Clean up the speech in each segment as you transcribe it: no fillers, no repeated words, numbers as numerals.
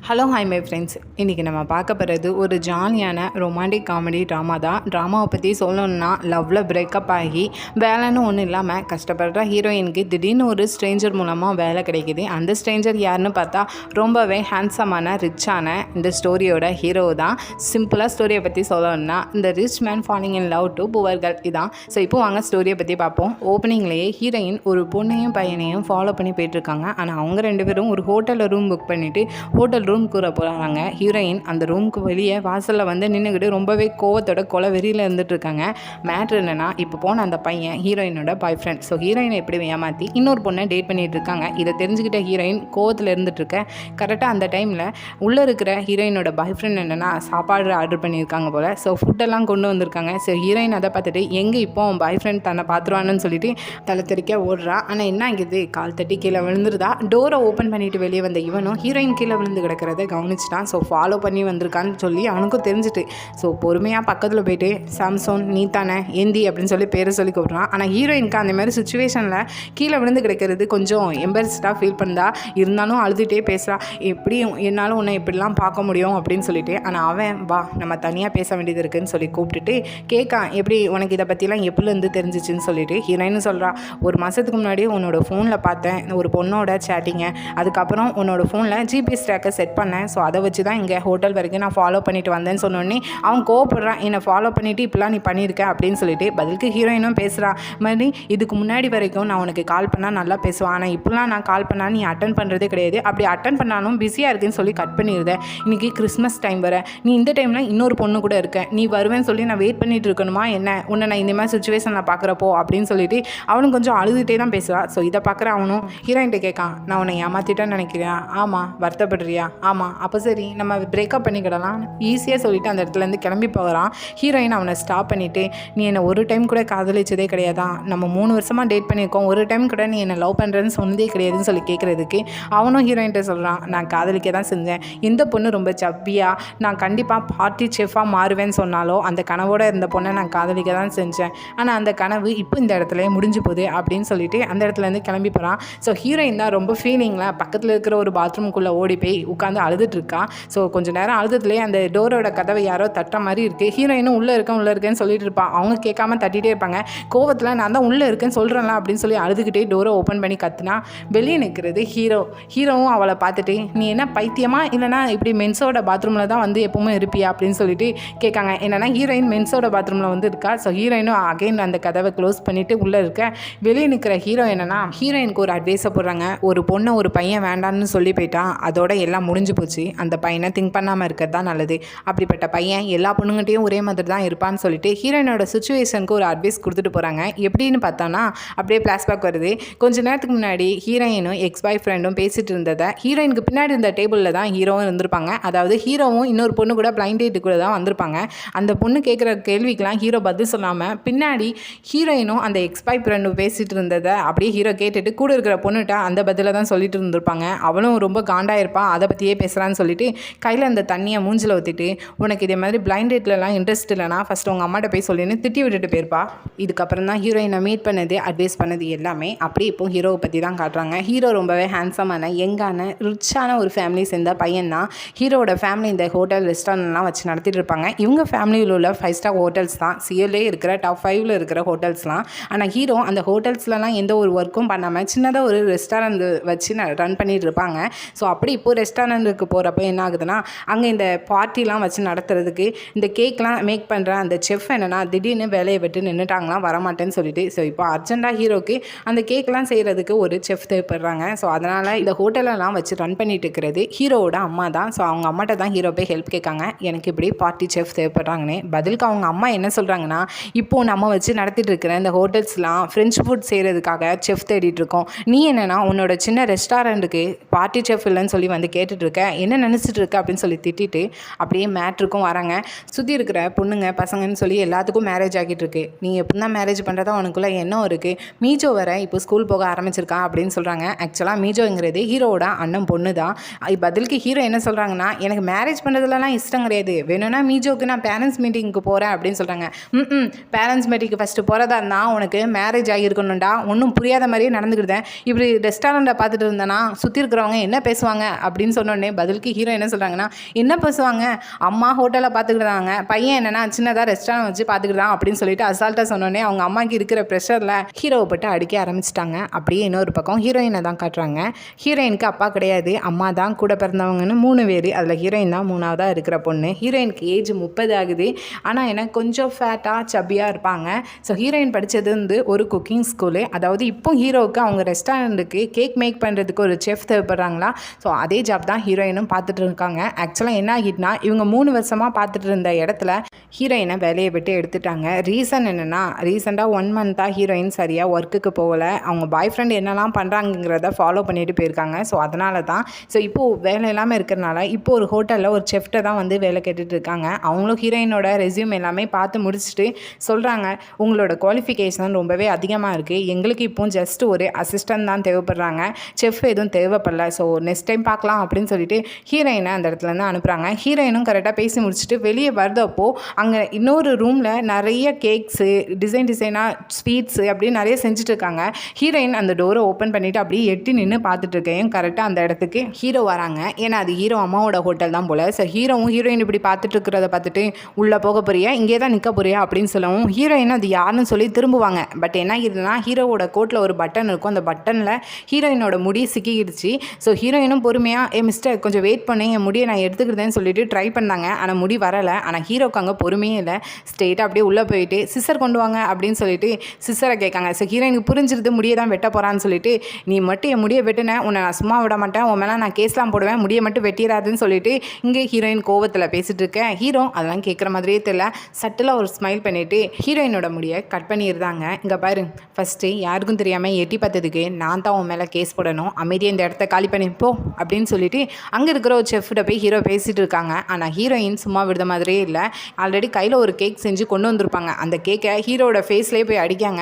Hello hi my friends. இன்றைக்கி நம்ம பார்க்க போகிறது ஒரு ஜாலியான ரொமான்டிக் காமெடி ட்ராமா தான். ட்ராமாவை பற்றி சொல்லணுன்னா லவ்வில் பிரேக்கப் ஆகி வேலைன்னு ஒன்றும் இல்லாமல் கஷ்டப்படுற ஹீரோயினுக்கு திடீர்னு ஒரு ஸ்ட்ரேஞ்சர் மூலமாக வேலை கிடைக்கிது. அந்த ஸ்ட்ரேஞ்சர் யாருன்னு பார்த்தா ரொம்பவே ஹேண்ட்ஸமான ரிச்சான இந்த ஸ்டோரியோட ஹீரோ தான். சிம்பிளாக ஸ்டோரியை பற்றி சொல்லணுன்னா இந்த rich man falling in love to புவர்கள் இதான். ஸோ இப்போ வாங்க ஸ்டோரியை பற்றி பார்ப்போம். ஓப்பனிங்லேயே ஹீரோயின் ஒரு பொண்ணையும் பையனையும் ஃபாலோ பண்ணி போயிட்டுருக்காங்க. ஆனால் அவங்க ரெண்டு பேரும் ஒரு ஹோட்டலில் ரூம் புக் பண்ணிவிட்டு ஹோட்டல் ரூம்க்கு வர போகிறாங்க. ஹீரோயின் அந்த ரூமுக்கு வெளியே வாசலில் வந்து நின்றுக்கிட்டு ரொம்பவே கோவத்தோட கொலை வெறியில் இருந்துட்டு இருக்காங்க. மேட்ரு என்னென்னா, இப்போ போன அந்த பையன் ஹீரோயினோட பாய் ஃப்ரெண்ட். ஸோ ஹீரோயினை எப்படி ஏமாற்றி இன்னொரு பொண்ணை டேட் பண்ணிட்டு இருக்காங்க. இதை தெரிஞ்சுக்கிட்ட ஹீரோயின் கோவத்தில் இருந்துட்டு இருக்க. கரெக்டாக அந்த டைமில் உள்ளே இருக்கிற ஹீரோயினோட பாய் ஃப்ரெண்ட் என்னென்னா சாப்பாடு ஆர்டர் பண்ணியிருக்காங்க போல். ஸோ ஃபுட்டெல்லாம் கொண்டு வந்திருக்காங்க. ஸோ ஹீரோயின் அதை பார்த்துட்டு எங்கே இப்போ பாய் ஃப்ரெண்ட் தன்னை பார்த்துருவான்னு சொல்லிட்டு தலை தெறிக்க ஓடுறா. ஆனால் என்ன ஆகிடுது, கால் தட்டி கீழே விழுந்துருதா. டோரை ஓப்பன் பண்ணிட்டு வெளியே வந்த இவனும் ஹீரோயின் கீழே விழுந்து கிடக்கிறத கவனிச்சிட்டான். ஸோ ஃபாலோ பண்ணி வந்திருக்கான்னு சொல்லி அவனுக்கும் தெரிஞ்சுட்டு ஸோ பொறுமையாக பக்கத்தில் போயிட்டு சாம்சோன் நீ தானே ஏந்தி அப்படின்னு சொல்லி பேரை சொல்லி கூப்பிட்றான். ஆனால் ஹீரோயினுக்கு அந்த மாதிரி சுச்சுவேஷனில் கீழே விழுந்து கிடக்கிறது கொஞ்சம் எம்பரஸ்டாக ஃபீல் பண்ணா. இருந்தாலும் அழுதுகிட்டே பேசுகிறா. எப்படி என்னாலும் உன்னை இப்படிலாம் பார்க்க முடியும் அப்படின்னு சொல்லிட்டு. ஆனால் அவன் வா நம்ம தனியாக பேச வேண்டியது இருக்குதுன்னு சொல்லி கூப்பிட்டுட்டு கேட்கான், எப்படி உனக்கு இதை பற்றிலாம் எப்படிலேருந்து தெரிஞ்சிச்சுன்னு சொல்லிட்டு. ஹீரோயின்னு சொல்கிறா, ஒரு மாதத்துக்கு முன்னாடி உன்னோட ஃபோனில் பார்த்தேன் ஒரு பொண்ணோட சேட்டிங்கை. அதுக்கப்புறம் உன்னோட ஃபோனில் ஜிபிஎஸ் ட்ராக்கை செட் பண்ணேன். ஸோ அதை வச்சு தான் இங்கே ஹோட்டல் வரைக்கும் நான் ஃபாலோ பண்ணிட்டு வந்தேன்னு சொன்னோடனே அவன் கோவப்படுறான். என்னை ஃபாலோ பண்ணிவிட்டு இப்படிலாம் நீ பண்ணியிருக்க அப்படின்னு சொல்லிட்டு. பதிலுக்கு ஹீரோயினும் பேசுகிறான், மாதிரி இதுக்கு முன்னாடி வரைக்கும் நான் உனக்கு கால் பண்ணால் நல்லா பேசுவேன், ஆனால் இப்படிலாம் நான் கால் பண்ணால் நீ அட்டன் பண்ணுறதே கிடையாது. அப்படி அட்டன் பண்ணாலும் பிஸியாக இருக்குன்னு சொல்லி கட் பண்ணிடுறேன். இன்றைக்கி கிறிஸ்மஸ் டைம் வர நீ இந்த டைமில் இன்னொரு பொண்ணு கூட இருக்கேன், நீ வருவேன்னு சொல்லி நான் வெயிட் பண்ணிட்டு இருக்கணுமா என்ன, உன்னை நான் இந்த மாதிரி சுச்சுவேஷனில் பார்க்குறப்போ அப்படின்னு சொல்லிட்டு அவனும் கொஞ்சம் அழுதுகிட்டே தான் பேசுகிறான். ஸோ இதை பார்க்குற அவனும் ஹீரோயின்கிட்ட கேட்கான், நான் உன்னை ஏமாற்றிட்டேன்னு நினைக்கிறேன், ஆமாம் வருத்தப்படுறியா, ஆமாம் அப்போ சரி நம்ம பிரேக்கப் பண்ணிக்கிடலாம் ஈஸியாக சொல்லிவிட்டு அந்த இடத்துலேருந்து கிளம்பி போகிறான். ஹீரோயின் அவனை ஸ்டாப் பண்ணிவிட்டு, நீ என்னை ஒரு டைம் கூட காதலிச்சதே கிடையாதான், நம்ம 3 வருஷமாக டேட் பண்ணியிருக்கோம், ஒரு டைம் கூட நீ என்னை லவ் பண்ணுறேன்னு சொன்னதே கிடையாதுன்னு சொல்லி கேட்குறதுக்கு அவனும் ஹீரோயின்கிட்ட சொல்கிறான், நான் காதலிக்க தான் செஞ்சேன், எந்த பொண்ணு ரொம்ப சப்பியாக நான் கண்டிப்பாக பார்ட்டி செஃபாக மாறுவேன்னு சொன்னாலோ அந்த கனவோடு இருந்த பொண்ணை நான் காதலிக்க தான் செஞ்சேன், ஆனால் அந்த கனவு இப்போ இந்த இடத்துல முடிஞ்சு போகுது அப்படின்னு சொல்லிட்டு அந்த இடத்துலேருந்து கிளம்பி போகிறான். ஸோ ஹீரோயின் தான் ரொம்ப ஃபீலிங்கில் பக்கத்தில் இருக்கிற ஒரு பாத்ரூம்குள்ளே ஓடி போய் உட்காந்து அழுதுட்டு இருக்கா. ஸோ கொஞ்சம் நேரம் அழுதுலேயே அந்த டோரோட கதவை யாரோ தட்டுற மாதிரி இருக்குது. ஹீரோயினும் உள்ளே இருக்கேன்னு சொல்லிட்டு இருப்பான். அவங்க கேட்காம தட்டிகிட்டே இருப்பாங்க. கோவத்தில் நான் தான் உள்ளே இருக்கேன்னு சொல்கிறேன்ல அப்படின்னு சொல்லி அழுதுகிட்டே டோரை ஓப்பன் பண்ணி கத்துனா வெளியே நிற்கிறது ஹீரோவும் அவளை பார்த்துட்டு, நீ என்ன பைத்தியமா இல்லைனா இப்படி மென்ஸோட பாத்ரூமில் தான் வந்து எப்பவுமே இருப்பியா அப்படின்னு சொல்லிட்டு கேட்காங்க. என்னன்னா ஹீரோயின் மென்ஸோட பாத்ரூமில் வந்து இருக்கா. ஸோ ஹீரோயினும் அகைன் அந்த கதவை க்ளோஸ் பண்ணிவிட்டு உள்ளே இருக்க. வெளியே நிற்கிற ஹீரோ என்னன்னா ஹீரோயினுக்கு ஒரு அட்வைஸை போடுறாங்க, ஒரு பொண்ணை ஒரு பையன் வேண்டான்னு சொல்லி போயிட்டான், அதோட எல்லாம் முடிஞ்சு போச்சு, அந்த பையனை திங்க் பண்ணாமல் இருக்கிறது தான் நல்லது, அப்படிப்பட்ட பையன் எல்லா பொண்ணுங்கிட்டையும் ஒரே மாதிரி தான் இருப்பான்னு சொல்லிட்டு ஹீரோயினோட சுச்சுவேஷனுக்கு ஒரு அட்வைஸ் கொடுத்துட்டு போகிறாங்க. எப்படின்னு பார்த்தோன்னா அப்படியே ஃப்ளாஷ்பேக் வருது. கொஞ்ச நேரத்துக்கு முன்னாடி ஹீரோயினும் எக்ஸ் பாய் ஃப்ரெண்டும் பேசிகிட்டு இருந்ததை ஹீரோயினுக்கு பின்னாடி இருந்த டேபிளில் தான் ஹீரோவும் இருந்திருப்பாங்க. அதாவது ஹீரோவும் இன்னொரு பொண்ணு கூட பிளைண்ட் டேட்டு கூட தான் வந்திருப்பாங்க. அந்த பொண்ணு கேட்குற கேள்விக்கெலாம் ஹீரோ பதில் சொல்லாமல் பின்னாடி ஹீரோயினும் அந்த எக்ஸ் பாய் ஃப்ரெண்டும் பேசிகிட்டு இருந்ததை அப்படியே ஹீரோ கேட்டுட்டு கூட இருக்கிற பொண்ணுகிட்ட அந்த பதிலை தான் சொல்லிட்டு இருந்திருப்பாங்க. அவளும் ரொம்ப காண்டாயிருப்பான், அதை பற்றியே பேசுகிறான்னு சொல்லிட்டு கையில் அந்த தண்ணியை மூஞ்சில் ஊற்றிட்டு, உனக்கு இதே மாதிரி பிளைண்ட் டேட்லலாம் இன்ட்ரெஸ்ட் இல்லைனா ஃபஸ்ட்டு உங்கள் அம்மாட்ட போய் சொல்லின்னு திட்டி விட்டுட்டு போயிருப்பா. இதுக்கப்புறம் தான் ஹீரோயினை மீட் பண்ணது, அட்வைஸ் பண்ணது எல்லாமே அப்படி இப்போ ஹீரோவை பற்றி தான் காட்டுறாங்க. ஹீரோ ரொம்பவே ஹேண்ட்ஸமான யங்கான ரிச்சான ஒரு ஃபேமிலி சேர்ந்த பையன் தான். ஹீரோட ஃபேமிலி இந்த ஹோட்டல் ரெஸ்டாரண்ட்லாம் வச்சு நடத்திட்டு இருப்பாங்க. இவங்க ஃபேமிலியில் உள்ள 5 ஸ்டார் ஹோட்டல்ஸ் தான், சிஎல்லே இருக்கிற டாப் 5ல் இருக்கிற ஹோட்டல்ஸ்லாம். ஆனால் ஹீரோ அந்த ஹோட்டல்ஸ்லாம் எந்த ஒரு ஒர்க்கும் பண்ணாமல் சின்னதாக ஒரு ரெஸ்டாரண்ட் வச்சு ரன் பண்ணிட்டு இருப்பாங்க. ஸோ அப்படி இப்போ ரெஸ்டாரண்ட்டுக்கு போகிறப்ப என்ன ஆகுதுன்னா, அங்கே இந்த பார்ட்டிலாம் வச்சு நடத்துறதுக்கு இந்த கேக்லாம் மேக் பண்ணுற அந்த செஃப் என்னென்னா திடீர்னு வேலையை விட்டு நின்றுட்டாங்களாம், வரமாட்டேன்னு சொல்லிட்டு. ஸோ இப்போ அர்ஜென்ட்டாக ஹீரோக்கு அந்த கேக்லாம் செய்கிறதுக்கு ஒரு செஃப் தேவைப்படுறாங்க. ஸோ அதனால் இந்த ஹோட்டலெல்லாம் வச்சு ரன் பண்ணிட்டு இருக்கிறது ஹீரோவோட அம்மா தான். ஸோ அவங்க அம்மாட்ட தான் ஹீரோ போய் ஹெல்ப் கேட்காங்க, எனக்கு இப்படி பார்ட்டி செஃப் தேவைப்படுறாங்கன்னு. பதிலுக்கு அவங்க அம்மா என்ன சொல்கிறாங்கன்னா, இப்போது நம்ம வச்சு நடத்திட்டு இருக்கிற இந்த ஹோட்டல்ஸ்லாம் ஃப்ரெஞ்ச் ஃபுட் செய்கிறதுக்காக செஃப் தேடிட்டு இருக்கோம், நீ என்னென்னா உன்னோட சின்ன ரெஸ்டாரண்ட்டுக்கு பார்ட்டி செஃப் இல்லைன்னு சொல்லி வந்து கேட்டுட்ருக்க, என்ன நினச்சிட்டு இருக்க அப்படின்னு சொல்லி திட்டிட்டு அப்படியே மேட்ருக்கும் வராங்க. சுற்றி இருக்கிற பொண்ணுங்க பசங்கன்னு சொல்லி எல்லாத்துக்கும் மேரேஜ் ஆகிட்டு இருக்கு, நீ எப்படி தான் மேரேஜ் பண்ணுறதா உனக்குள்ளே எண்ணம் இருக்குது, மீஜோ வர இப்போ ஸ்கூல் போக ஆரம்பிச்சிருக்கா அப்படின்னு சொல்கிறாங்க. ஆக்சுவலாக மீஜோங்கிறது ஹீரோவோட அண்ணன் பொண்ணு தான். பதிலுக்கு ஹீரோ என்ன சொல்கிறாங்கன்னா, எனக்கு மேரேஜ் பண்ணுறதுலாம் இஷ்டம் கிடையாது, வேணும்னா மீஜோவுக்கு நான் பேரண்ட்ஸ் மீட்டிங்க்கு போகிறேன் அப்படின்னு சொல்கிறாங்க. பேரண்ட்ஸ் மீட்டிங்க்கு ஃபஸ்ட்டு போகிறதா இருந்தால் உனக்கு மேரேஜ் ஆகியிருக்கணும்டா, ஒன்றும் புரியாத மாதிரியே நடந்துக்கிட்டேன், இப்படி ரெஸ்டாரண்ட்டை பார்த்துட்டு இருந்தேன்னா சுற்றி இருக்கிறவங்க என்ன பேசுவாங்க அப்படின்னு சொன்னோடனே சொன்னோடனே பதிலுக்கு ஹீரோ என்ன சொல்கிறாங்கன்னா, என்ன பேசுவாங்க, அம்மா ஹோட்டலில் பார்த்துக்கிட்டாங்க, பையன் என்னென்னா சின்னதாக ரெஸ்டாரண்ட் வச்சு பார்த்துக்கிட்டான் அப்படின்னு சொல்லிட்டு அசால்ட்டாக சொன்னோடனே அவங்க அம்மாவுக்கு இருக்கிற ப்ரெஷரில் ஹீரோவை பட்டு அடிக்க ஆரம்பிச்சிட்டாங்க. அப்படியே இன்னொரு பக்கம் ஹீரோயினை தான் காட்டுறாங்க. ஹீரோயினுக்கு அப்பா கிடையாது, அம்மா தான், கூட பிறந்தவங்கன்னு 3 பேர். அதில் ஹீரோயின் தான் 3ஆவதாக இருக்கிற பொண்ணு. ஹீரோயினுக்கு ஏஜ் 30 ஆகுது. ஆனால் எனக்கு கொஞ்சம் ஃபேட்டாக சப்பியாக இருப்பாங்க. ஸோ ஹீரோயின் படித்தது வந்து ஒரு குக்கிங் ஸ்கூலு. அதாவது இப்போ ஹீரோவுக்கு அவங்க ரெஸ்டாரண்ட்டுக்கு கேக் மேக் பண்ணுறதுக்கு ஒரு செஃப் தேவைப்படுறாங்களா, ஸோ அதே ஜாப் தான் ஹீரோயினும் பார்த்துட்டு இருக்காங்க. ஆக்சுவலாக என்ன ஆகிட்டுனா, இவங்க 3 வருஷமாக பார்த்துட்டு இருந்த இடத்துல ஹீரோயினை வேலையை விட்டு எடுத்துட்டாங்க. ரீசன் என்னென்னா, ரீசெண்டாக 1 மந்த்தாக ஹீரோயின் சரியாக ஒர்க்குக்கு போகலை. அவங்க பாய் ஃப்ரெண்ட் என்னெல்லாம் பண்ணுறாங்கிறத ஃபாலோ பண்ணிட்டு போயிருக்காங்க. ஸோ அதனால தான் இப்போது வேலை இல்லாமல் இருக்கிறனால இப்போ ஒரு ஹோட்டலில் ஒரு செஃப்ட்டை தான் வந்து வேலை கேட்டுட்டு இருக்காங்க. அவங்களும் ஹீரோயினோட ரெஸ்யூம் எல்லாமே பார்த்து முடிச்சுட்டு சொல்கிறாங்க, உங்களோட குவாலிஃபிகேஷன் ரொம்பவே அதிகமாக இருக்குது, எங்களுக்கு இப்போ ஜஸ்ட் ஒரு அசிஸ்டன்ட் தான் தேவைப்படுறாங்க, செஃப் எதுவும் தேவைப்படல, ஸோ நெக்ஸ்ட் டைம் பார்க்கலாம் அப்படின்னு சொல்லிட்டு ஹீரோயினை அந்த இடத்துலேருந்து அனுப்புகிறாங்க. ஹீரோயினும் கரெக்டாக பேசி முடிச்சுட்டு வெளியே வருதப்போ அங்கே இன்னொரு ரூமில் நிறைய கேக்ஸு, டிசைனாக ஸ்வீட்ஸு அப்படின்னு நிறைய செஞ்சுட்டு இருக்காங்க. ஹீரோயின் அந்த டோரை ஓப்பன் பண்ணிவிட்டு அப்படியே எட்டி நின்று பார்த்துட்டு இருக்கேன். கரெக்டாக அந்த இடத்துக்கு ஹீரோ வராங்க. ஏன்னா அது ஹீரோ அம்மாவோட ஹோட்டல் தான் போல். ஸோ ஹீரோவும் ஹீரோயின் இப்படி பார்த்துட்டு இருக்கிறத பார்த்துட்டு, உள்ளே போக போறியா, இங்கே தான் நிற்க போறியா அப்படின்னு சொல்லவும் ஹீரோயின் அது யாருன்னு சொல்லி திரும்புவாங்க. பட் என்ன ஆகிடுதுன்னா, ஹீரோவோட கோட்டில் ஒரு பட்டன் இருக்கும், அந்த பட்டனில் ஹீரோயினோட முடி சிக்கிடுச்சு. ஸோ ஹீரோயினும் பொறுமையாக, மிஸ்டர் கொஞ்சம் வெயிட் பண்ணி என் முடியை நான் எடுத்துக்கிறதேன்னு சொல்லிட்டு ட்ரை பண்ணாங்க. ஆனால் முடி வரலை. ஆனால் ஹீரோக்கு அங்கே பொறுமையே இல்லை. ஸ்ட்ரெயிட்டாக அப்படியே உள்ளே போயிட்டு சிஸ்டர் கொண்டு வாங்க அப்படின்னு சொல்லிட்டு சிஸ்டரை கேட்காங்க. ஸோ ஹீரோயினுக்கு புரிஞ்சிருது முடியை தான் வெட்ட போகிறான்னு சொல்லிட்டு, நீ மட்டும் என் முடியை வெட்டினேன், உன்னை நான் சும்மா விட மாட்டேன், உன் மேலே நான் கேஸ்லாம் போடுவேன், முடியை மட்டும் வெட்டிடாதுன்னு சொல்லிட்டு இங்கே ஹீரோயின் கோவத்தில் பேசிகிட்டு இருக்கேன். ஹீரோ அதெல்லாம் கேட்குற மாதிரியே தெரியல, சட்டிலாக ஒரு ஸ்மைல் பண்ணிவிட்டு ஹீரோயினோட முடியை கட் பண்ணியிருந்தாங்க. இங்கே பாரு, ஃபஸ்ட்டு யாருக்கும் தெரியாமல் எட்டி பார்த்ததுக்கு நான் தான் உன் மேலே கேஸ் போடணும், அமைதியாக இந்த இடத்த காலி பண்ணிப்போ அப்படின்னு சொல்லிட்டு அங்கே இருக்கிற ஒரு செஃப்கிட்ட போய் ஹீரோ பேசிகிட்டு இருக்காங்க. ஆனால் ஹீரோயின் சும்மா விடுற மாதிரியே இல்லை. ஆல்ரெடி கையில் ஒரு கேக் செஞ்சு கொண்டு வந்திருப்பாங்க. அந்த கேக்கை ஹீரோட ஃபேஸ்லேயே போய் அடிக்காங்க.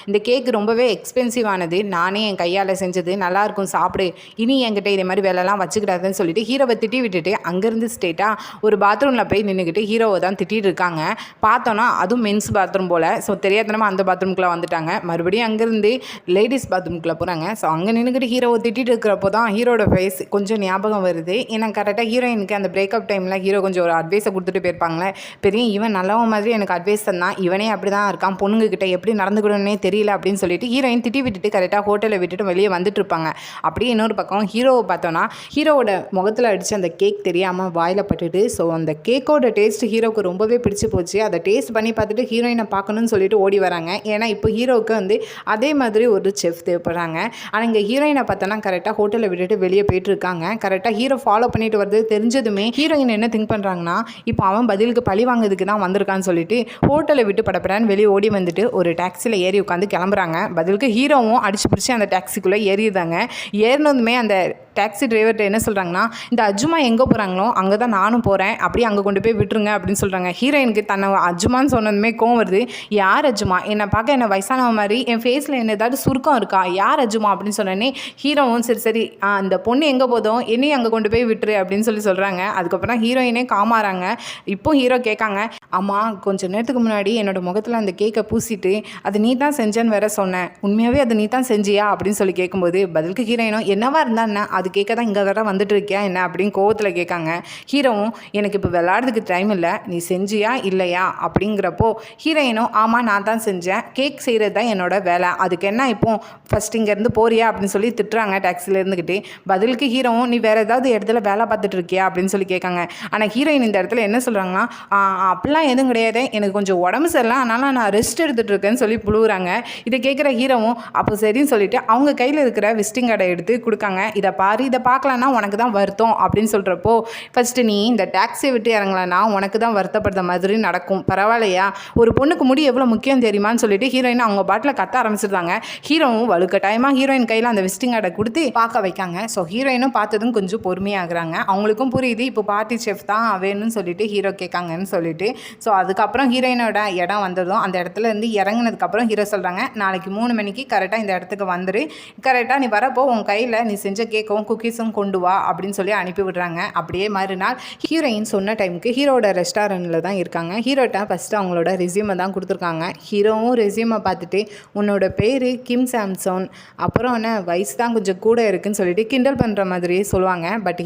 இந்த கேக் ரொம்பவே எக்ஸ்பென்சிவ் ஆனது, நானே என் கையால் செஞ்சது, நல்லாயிருக்கும் சாப்பிடு, இனி என்கிட்ட இதே மாதிரி வேலைலாம் வச்சுக்கிடாதுன்னு சொல்லிட்டு ஹீரோவை திட்டி விட்டுட்டு அங்கேருந்து ஸ்ட்ரெயிட்டாக ஒரு பாத்ரூமில் போய் நின்றுக்கிட்டு ஹீரோவை தான் திட்டிகிட்டு இருக்காங்க. பார்த்தோன்னா அதுவும் மென்ஸ் பாத்ரூம் போல். ஸோ தெரியாதனமாக அந்த பாத்ரூம்குள்ளே வந்துட்டாங்க. மறுபடியும் அங்கேருந்து லேடிஸ் பாத்ரூம்குள்ளே போகிறாங்க. ஸோ அங்கே நின்றுக்கிட்டு ஹீரோவை திட்டிகிட்டு இருக்கிறப்போ தான் ஹீரோட ஃபேஸ் கொஞ்சம் ஞாபகம் வருது. ஏன்னா கரெக்டாக ஹீரோயினுக்கு அந்த பிரேக்கப் டைமில் ஹீரோ கொஞ்சம் ஒரு அட்வைஸை கொடுத்துட்டு போயிருப்பாங்களே, பெரிய இவன் நல்லவன் மாதிரி எனக்கு அட்வைஸ் தந்தான், இவனே அப்படி தான் இருக்கான், பொண்ணுங்கிட்ட எப்படி நடந்துக்கணுன்னே தெரியல அப்படின்னு சொல்லிட்டு ஹீரோயின் திட்டி விட்டுட்டு கரெக்டாக ஹோட்டலை விட்டுட்டு வெளியே வந்துட்டு இருப்பாங்க. அப்படியே இன்னொரு பக்கம் ஹீரோவை பார்த்தோன்னா, ஹீரோவோட முகத்தில் அடித்து அந்த கேக் தெரியாமல் வாயில் பட்டுட்டு, ஸோ அந்த கேக்கோட டேஸ்ட் ஹீரோவுக்கு ரொம்பவே பிடிச்சி போச்சு. அதை டேஸ்ட் பண்ணி பார்த்துட்டு ஹீரோயினை பார்க்கணும்னு சொல்லிட்டு ஓடி வராங்க. ஏன்னா இப்போ ஹீரோவுக்கு வந்து அதே மாதிரி ஒரு செஃப் தேவைப்படுறாங்க. ஆனால் இங்கே ஹீரோயினை பார்த்தோன்னா கரெக்டாக ஹோட்டலை விட்டுட்டு வெளியே போயிட்டு இருக்காங்க. கரெக்டாக ஹீரோ ஃபாலோ பண்ணிட்டு வருது தெரிஞ்சதுமே ஹீரோயின் என்ன திங்க் பண்ணுறாங்கன்னா, இப்போ அவன் பதிலுக்கு பழி வாங்குறதுக்கு தான் வந்திருக்கான்னு சொல்லிட்டு ஹோட்டலை விட்டு படப்படான்னு வெளியே ஓடி வந்துட்டு ஒரு டாக்ஸியில் ஏறி உட்காந்து கிளம்புறாங்க. பதிலுக்கு ஹீரோவும் அடிச்சு பிடிச்சி அந்த டாக்ஸிக்குள்ளே ஏறிடுறாங்க. ஏறினதுமே அந்த டாக்ஸி டிரைவர்கிட்ட என்ன சொல்கிறாங்கன்னா, இந்த அஜுமா எங்கே போகிறாங்களோ அங்கே தான் நானும் போகிறேன், அப்படியே அங்கே கொண்டு போய் விட்டுருங்க அப்படின்னு சொல்கிறாங்க. ஹீரோயினுக்கு தன்னை அஜுமான்னு சொன்னதுமே கோவம் வருது. யார் அஜுமா, என்னை பார்க்க என்ன வயசானவ மாதிரி, என் ஃபேஸில் என்ன ஏதாவது சுருக்கம் இருக்கா, யார் அஜுமா அப்படின்னு சொன்னோன்னே ஹீரோவும் சரி அந்த பொண்ணு எங்கே போதும் என்னையும் அங்கே கொண்டு போய் விட்டுரு அப்படின்னு சொல்கிறாங்க. அதுக்கப்புறம் ஹீரோயினே காமாறாங்க. இப்போ ஹீரோ கேட்காங்க, அம்மா கொஞ்சம் நேரத்துக்கு முன்னாடி என்னோட முகத்தில் அந்த கேக்கை பூசிட்டு அது நீ தான் செஞ்சேன்னு வேற சொன்னேன், உண்மையாகவே அது நீ தான் செஞ்சியா அப்படின்னு சொல்லி கேட்கும்போது பதிலுக்கு ஹீரோயினும் என்னவா இருந்தா என்ன, அது கேட்க தான் இங்கே வேற வந்துட்டு இருக்கியா என்ன அப்படின்னு கோவத்தில் கேட்காங்க. ஹீரோவும் எனக்கு இப்போ விளையாடுறதுக்கு டைம் இல்லை, நீ செஞ்சியா இல்லையா அப்படிங்கிறப்போ ஹீரோயினும் ஆமாம் நான் தான் செஞ்சேன், கேக் செய்கிறது தான் என்னோட வேலை, அதுக்கு என்ன இப்போ ஃபஸ்ட் இங்கேருந்து போறியா அப்படின்னு சொல்லி திட்டுறாங்க டாக்ஸியில் இருந்துக்கிட்டு. பதிலுக்கு ஹீரோவும் நீ வேறு ஏதாவது இடத்துல வேலை பார்த்துட்டு இருக்கியா அப்படின்னு சொல்லி கேட்காங்க. ஆனால் ஹீரோயின் இந்த இடத்துல என்ன சொல்கிறாங்கன்னா, அப்படிலாம் எதுவும் கிடையாது, எனக்கு கொஞ்சம் உடம்பு சரியில்லை, அதனால் நான் ரெஸ்ட் எடுத்துகிட்டு இருக்கேன்னு சொல்லி புழுவுறாங்க. இதை கேட்குற ஹீரோவும் அப்போ சரின்னு சொல்லிட்டு அவங்க கையில் இருக்கிற விசிட்டிங் கார்டை எடுத்து கொடுக்காங்க. இதை பாரு, இதை பார்க்கலன்னா உனக்கு தான் வருத்தம் அப்படின்னு சொல்கிறப்போ, ஃபஸ்ட்டு நீ இந்த டாக்ஸியை விட்டு இறங்கலன்னா உனக்கு தான் வருத்தப்படுற மாதிரி நடக்கும், பரவாயில்லையா, ஒரு பொண்ணுக்கு முடி எவ்வளோ முக்கியம் தெரியுமான்னு சொல்லிட்டு ஹீரோயின் அவங்க பாட்டில் கத்த ஆரம்பிச்சிருந்தாங்க. ஹீரோவும் வலுக்கட்டாயமாக ஹீரோயின் கையில் அந்த விசிட்டிங் கார்டை கொடுத்து பார்க்க வைக்காங்க. ஸோ ஹீரோயினும் பார்த்ததும் கொஞ்சம் பொறுமையாகிறாங்க. அவங்களுக்கும் புரியுது இப்போ பார்ட்டி செஃப் தான் வேணும்னு சொல்லிட்டு ஹீரோ கேட்காங்கன்னு சொல்லிட்டு. ஸோ அதுக்கப்புறம் ஹீரோயினோட இடம் வந்ததும் அந்த இடத்துல இருந்து இறங்கினதுக்கப்புறம் ஹீரோ சொல்கிறாங்க, நாளைக்கு 3 மணிக்கு கரெக்டாக இந்த இடத்துக்கு வந்துரு, கரெக்டாக நீ வரப்போ உன் கையில் நீ செஞ்ச கேக்கும் குக்கீஸும் கொண்டு வா அப்படின்னு சொல்லி அனுப்பி விடுறாங்க. அப்படியே மறுநாள் ஹீரோயின் சொன்ன டைமுக்கு ஹீரோட ரெஸ்டாரண்ட்டில் தான் இருக்காங்க. ஹீரோட்ட ஃபஸ்ட்டு அவங்களோட ரெஸ்யூமை தான் கொடுத்துருக்காங்க. ஹீரோவும் ரெஸ்யூமை பார்த்துட்டு உன்னோட பேர் கிம் சாம்சன், அப்புறம் என்ன வயசு தான் கொஞ்சம் கூட இருக்குன்னு சொல்லிட்டு கிண்டல் பண்ணுற மாதிரியே சொல்லுவாங்க. பட்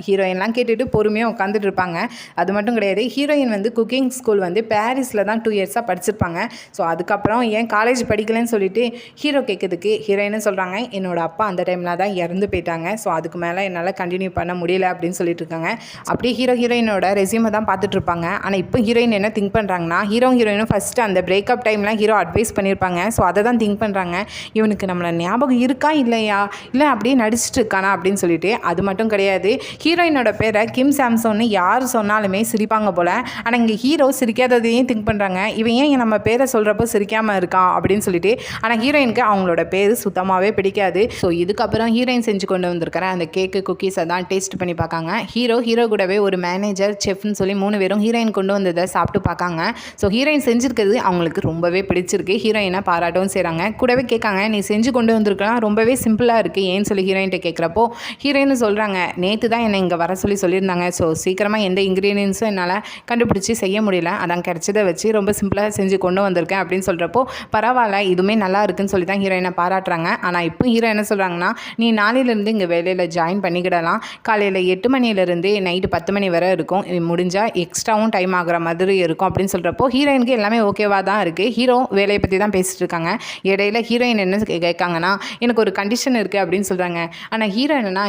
ஹீரோயின்லாம் கேட்டுட்டு பொறுமையாக உட்காந்துட்டு இருப்பாங்க. அது மட்டும் கிடையாது, ஹீரோயின் வந்து குக்கிங் ஸ்கூல் வந்து பாரிஸில் தான் 2 இயர்ஸாக படிச்சிருப்பாங்க. ஸோ அதுக்கப்புறம் ஏன் காலேஜ் படிக்கலன்னு சொல்லிட்டு ஹீரோ கேட்குறதுக்கு ஹீரோயின்னு சொல்கிறாங்க, என்னோட அப்பா அந்த டைமில் தான் இறந்து போயிட்டாங்க. ஸோ அதுக்கு மேலே என்னால் கண்டினியூ பண்ண முடியல அப்படின்னு சொல்லிட்டு இருக்காங்க. அப்படியே ஹீரோயினோட ரெஸ்யூமை தான் பார்த்துட்டு இருப்பாங்க. ஆனால் இப்போ ஹீரோயின் என்ன திங்க் பண்ணுறாங்கன்னா, ஹீரோயினும் ஃபஸ்ட்டு அந்த பிரேக்கப் டைம்லாம் ஹீரோ அட்வைஸ் பண்ணியிருப்பாங்க. ஸோ அதை தான் திங்க் பண்ணுறாங்க, இவனுக்கு நம்மளை ஞாபகம் இருக்கா இல்லையா, இல்லை அப்படியே நடிச்சிட்டு இருக்கானா அப்படின்னு சொல்லிட்டு. அது மட்டும் கிடையாது, ஹீரோயினோட பேரை கிம் சாம்சன்னு யார் சொன்னாலுமே சிரிப்பாங்க போல். ஆனால் இங்கே ஹீரோ சிரிக்காததையும் திங்க் பண்ணுறாங்க, இவன் ஏன் நம்ம பேரை சொல்கிறப்போ சிரிக்காமல் இருக்கான் அப்படின்னு சொல்லிட்டு. ஆனால் ஹீரோயினுக்கு அவங்களோட பேர் சுத்தமாகவே பிடிக்காது. ஸோ இதுக்கப்புறம் ஹீரோயின் செஞ்சு கொண்டு வந்திருக்கிற அந்த கேக்கு குக்கீஸை தான் டேஸ்ட் பண்ணி பார்க்காங்க. ஹீரோ கூடவே ஒரு மேனேஜர் செஃப்னு சொல்லி 3 பேரும் ஹீரோயின் கொண்டு வந்ததை சாப்பிட்டு பார்க்காங்க. ஸோ ஹீரோயின் செஞ்சுருக்கிறது அவங்களுக்கு ரொம்பவே பிடிச்சிருக்கு. ஹீரோயினை பாராட்டவும் செய்கிறாங்க. கூடவே கேட்காங்க, நீ செஞ்சு கொண்டு வந்திருக்கலாம், ரொம்பவே சிம்பிளாக இருக்குது ஏன்னு சொல்லி ஹீரோயின்ட்ட கேட்குறப்போ ஹீரோயின் சொல்கிறாங்க, நேற்று தான் என்னை இங்கே வர சொல்லியிருந்தாங்க. ஸோ சீக்கிரமாக எந்த இன்க்ரீடியன்ஸும் என்னால் கண்டுபிடிச்சி செய்ய முடியல, அதான் கிடைச்சதை வச்சு ரொம்ப சிம்பிளாக செஞ்சு கொண்டு வந்திருக்கேன் அப்படின்னு சொல்கிறப்போ பரவாயில்ல, இதுவுமே நல்லா இருக்குன்னு சொல்லி தான் ஹீரோயினை பாராட்டுறாங்க. ஆனால் இப்போ ஹீரோ என்ன சொல்கிறாங்கன்னா, நீ நாளையிலேருந்து இங்கே வேலையில் ஜாயின் பண்ணிக்கிடலாம், காலையில் 8 மணிலேருந்து நைட்டு 10 மணி வரை இருக்கும், முடிஞ்சால் எக்ஸ்ட்ராவும் டைம் ஆகிற மாதிரி இருக்கும் அப்படின்னு சொல்கிறப்போ ஹீரோயினுக்கு எல்லாமே ஓகேவாக தான் இருக்குது. ஹீரோ வேலையை பற்றி தான் பேசிகிட்டு இருக்காங்க. இடையில ஹீரோயின் என்ன கேட்காங்கன்னா, எனக்கு ஒரு கண்டிஷன் இருக்குது அப்படின்னு சொல்கிறாங்க. ஆனால்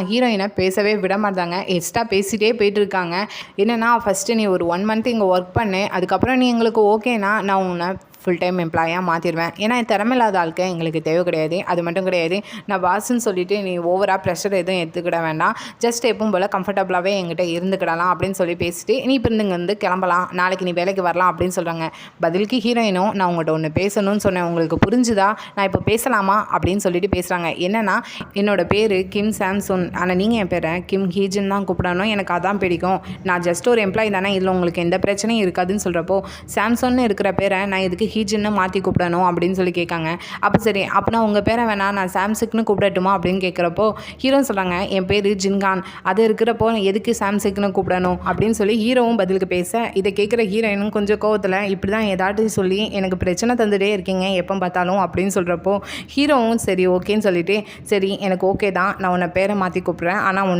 ஹீரோயினை பேசவே விட மாட்டாங்க, எக்ஸ்ட்ரா பேசிகிட்டே போயிட்டு இருக்காங்க. என்னென்னா, ஃபஸ்ட்டு நீ ஒரு 1 மந்த் இங்கே ஒர்க் பண்ணு, அதுக்கப்புறம் நீ எங்களுக்கு ஓகேனா நான் உன்னை ஃபுல் டைம் எம்ப்ளாயாக மாற்றிடுவேன். ஏன்னா திறமையில்லாத ஆளுக்கு எங்களுக்கு தேவை கிடையாது. அது மட்டும் கிடையாது, நான் பாஸ்ன்னு சொல்லிவிட்டு நீ ஓவராக ப்ரெஷர் எதுவும் எடுத்துக்கிட வேண்டாம், ஜஸ்ட் எப்பவும் போல் கம்ஃபர்டபுளாகவே என்கிட்ட இருந்துக்கிடலாம் அப்படின்னு சொல்லி பேசிட்டு நீ இப்போ இங்கே வந்து கிளம்பலாம், நாளைக்கு நீ வேலைக்கு வரலாம் அப்படின்னு சொல்கிறாங்க. பதிலுக்கு ஹீரோயினும், நான் உங்கள்கிட்ட ஒன்று பேசணும்னு சொன்னேன், உங்களுக்கு புரிஞ்சுதா, நான் இப்போ பேசலாமா அப்படின்னு சொல்லிட்டு பேசுகிறாங்க. என்னென்னா, என்னோட பேர் கிம் சாம்சன், ஆனால் நீங்கள் என் பேரை கிம் ஹீஜின் தான் கூப்பிடணும், எனக்கு அதான் பிடிக்கும், நான் ஜஸ்ட் ஒரு எம்ப்ளாயி தானே, இதில் உங்களுக்கு எந்த பிரச்சனையும் இருக்காதுன்னு சொல்கிறப்போ சாம்சன்னு இருக்கிற பேரை நான் இதுக்கு ஹீஜின்னு மாற்றி கூப்பிடணும் அப்படின்னு சொல்லி கேட்காங்க. அப்போ சரி, அப்படின்னா உங்கள் பேரை வேணாம் நான் சாம்சிக்னு கூப்பிடட்டுமா அப்படின்னு கேட்குறப்போ ஹீரோ சொல்கிறாங்க, என் பேர் ஜின்கான், அது இருக்கிறப்போ எதுக்கு சாம்சிக்னு கூப்பிடணும் அப்படின்னு சொல்லி ஹீரோவும் பதிலுக்கு பேச, இதை கேட்குற ஹீரோயினும் கொஞ்சம் கோவத்தில், இப்படி தான் ஏதாட்டும் சொல்லி எனக்கு பிரச்சனை தந்துகிட்டே இருக்கீங்க எப்போ பார்த்தாலும் அப்படின்னு சொல்கிறப்போ ஹீரோவும் சரி ஓகேன்னு சொல்லிட்டு, சரி எனக்கு ஓகே தான், நான் உன்னை பேரை மாற்றி கூப்பிட்றேன், ஆனால்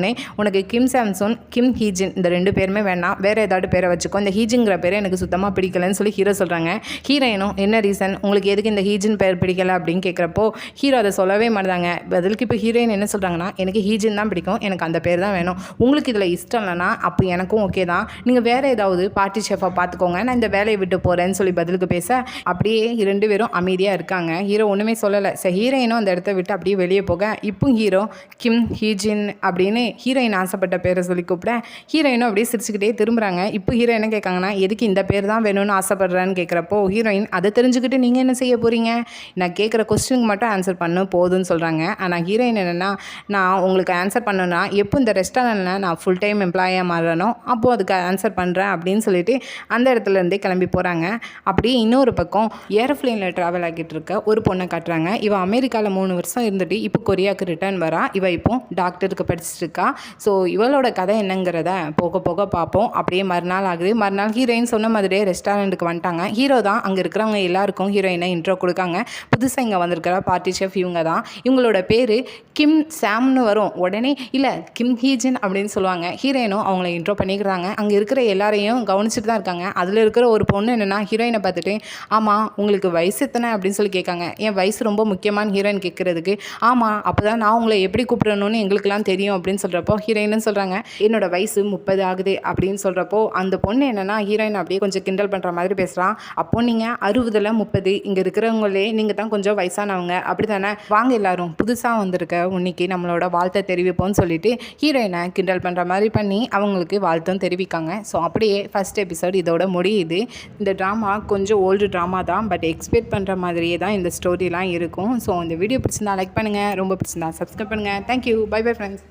உனக்கு கிம் சாம்சன் கிம் ஹீஜின் இந்த 2 பேருமே வேணாம், வேறு ஏதாட்டு பேரை வச்சுக்கோ, இந்த ஹீஜிங்கிற பேரை எனக்கு சுத்தமாக பிடிக்கலன்னு சொல்லி ஹீரோ சொல்கிறாங்க. ஹீரோயினும், என்ன ரீசன், உங்களுக்கு எதுக்கு இந்த ஹீஜின் பேர் பிடிக்கல அப்படின்னு கேட்குறப்போ ஹீரோ அதை சொல்லவே மாட்டாங்க. பதிலுக்கு இப்போ ஹீரோயின் என்ன சொல்கிறாங்கன்னா, எனக்கு ஹீஜின் தான் பிடிக்கும், எனக்கு அந்த பேர் தான் வேணும், உங்களுக்கு இதில் இஷ்டம் இல்லைனா அப்போ எனக்கும் ஓகே தான், நீங்கள் வேறு ஏதாவது பார்ட்டி ஷெஃபாக பார்த்துக்கோங்க, நான் இந்த வேலையை விட்டு போகிறேன்னு சொல்லி பதிலுக்கு பேச அப்படியே 2 பேரும் அமைதியாக இருக்காங்க. ஹீரோ ஒன்றுமே சொல்லலை. சரி, ஹீரோயினும் அந்த இடத்த விட்டு அப்படியே வெளியே போக, இப்போ ஹீரோ கிம் ஹீஜின் அப்படின்னு ஹீரோயின் ஆசைப்பட்ட பேரை சொல்லி கூப்பிட ஹீரோயினும் அப்படியே சிரிச்சுக்கிட்டே திரும்புகிறாங்க. இப்போ ஹீரோ என்ன கேட்காங்கன்னா, எதுக்கு இந்த பேர் தான் வேணும்னு ஆசைப்படுறேன்னு கேட்குறப்போ ஹீரோயின், அதை தெரிஞ்சுக்கிட்டு நீங்கள் என்ன செய்ய போகிறீங்க, நான் கேட்குற கொஸ்டினுக்கு மட்டும் ஆன்சர் பண்ண போதுன்னு சொல்கிறாங்க. ஆனால் ஹீரோயின் என்னென்னா, நான் உங்களுக்கு ஆன்சர் பண்ணணுன்னா எப்போ இந்த ரெஸ்டாரண்ட்டில் நான் ஃபுல் டைம் எம்ப்ளாயாக மாறணும் அப்போது அதுக்கு ஆன்சர் பண்ணுறேன் அப்படின்னு சொல்லிட்டு அந்த இடத்துலேருந்தே கிளம்பி போகிறாங்க. அப்படியே இன்னொரு பக்கம் ஏரோப்ளேனில் ட்ராவல் ஆகிட்டு இருக்க ஒரு பொண்ணை காட்டுறாங்க. இவள் அமெரிக்காவில் 3 வருஷம் இருந்துட்டு இப்போ கொரியாவுக்கு ரிட்டர்ன் வரா. இவள் இப்போ டாக்டருக்கு படிச்சுட்டு இருக்கா. ஸோ இவளோட கதை என்னங்கிறத போக போக பார்ப்போம். அப்படியே மறுநாள் ஆகுது. மறுநாள் ஹீரோயின் சொன்ன மாதிரியே ரெஸ்டாரண்ட்டுக்கு வந்துட்டாங்க. ஹீரோ தான் அங்கே இருக்கிறவங்க எல்லாருக்கும் ஹீரோயினை இன்ட்ரோ கொடுக்காங்க. புதுசாக இங்கே வந்திருக்கிற பார்ட்டி ஷெஃப் இவங்க தான். இவங்களோட பேர் கிம் சாம்னு வரும். உடனே இல்லை கிம் ஹீஜின் அப்படின்னு சொல்லுவாங்க. ஹீரோயினும் அவங்கள இன்ட்ரோ பண்ணிக்கிறாங்க. அங்கே இருக்கிற எல்லாரையும் கவனிச்சுட்டு தான் இருக்காங்க. அதில் இருக்கிற ஒரு பொண்ணு என்னென்னா, ஹீரோயினை பார்த்துட்டு, ஆமாம் உங்களுக்கு வயசு எத்தனை அப்படின்னு சொல்லி கேட்காங்க. என் வயசு ரொம்ப முக்கியமான ஹீரோயின் கேட்குறதுக்கு, ஆமாம் அப்போ தான் நான் உங்களை எப்படி கூப்பிடணும்னு எங்களுக்குலாம் தெரியும் அப்படின்னு சொல்கிறப்போ ஹீரோயின்னு சொல்கிறாங்க, என்னோட வயசு 30 ஆகுது அப்படின்னு சொல்கிறப்போ அந்த பொண்ணு என்னென்னா ஹீரோயின் அப்படியே கொஞ்சம் கிண்டல் பண்ணுற மாதிரி பேசுகிறான். அப்போ நீங்கள் 60 30 இங்கே இருக்கிறவங்களே நீங்கள் தான் கொஞ்சம் வயசானவங்க அப்படி தானே, வாங்க எல்லாரும் புதுசாக வந்திருக்க இன்னைக்கு நம்மளோட வாழ்த்தை தெரிவிப்போம்னு சொல்லிட்டு ஹீரோயினை கிண்டல் பண்ணுற மாதிரி பண்ணி அவங்களுக்கு வாழ்த்தும் தெரிவிக்காங்க. ஸோ அப்படியே ஃபஸ்ட் எபிசோட் இதோட முடியுது. இந்த ட்ராமா கொஞ்சம் ஓல்டு ட்ராமா தான், பட் எக்ஸ்பெக்ட் பண்ணுற மாதிரியே தான் இந்த ஸ்டோரிலாம் இருக்கும். ஸோ இந்த வீடியோ பிடிச்சிருந்தா லைக் பண்ணுங்கள், ரொம்ப பிடிச்சிருந்தா சப்ஸ்கிரைப் பண்ணுங்கள். Thank you, bye bye friends.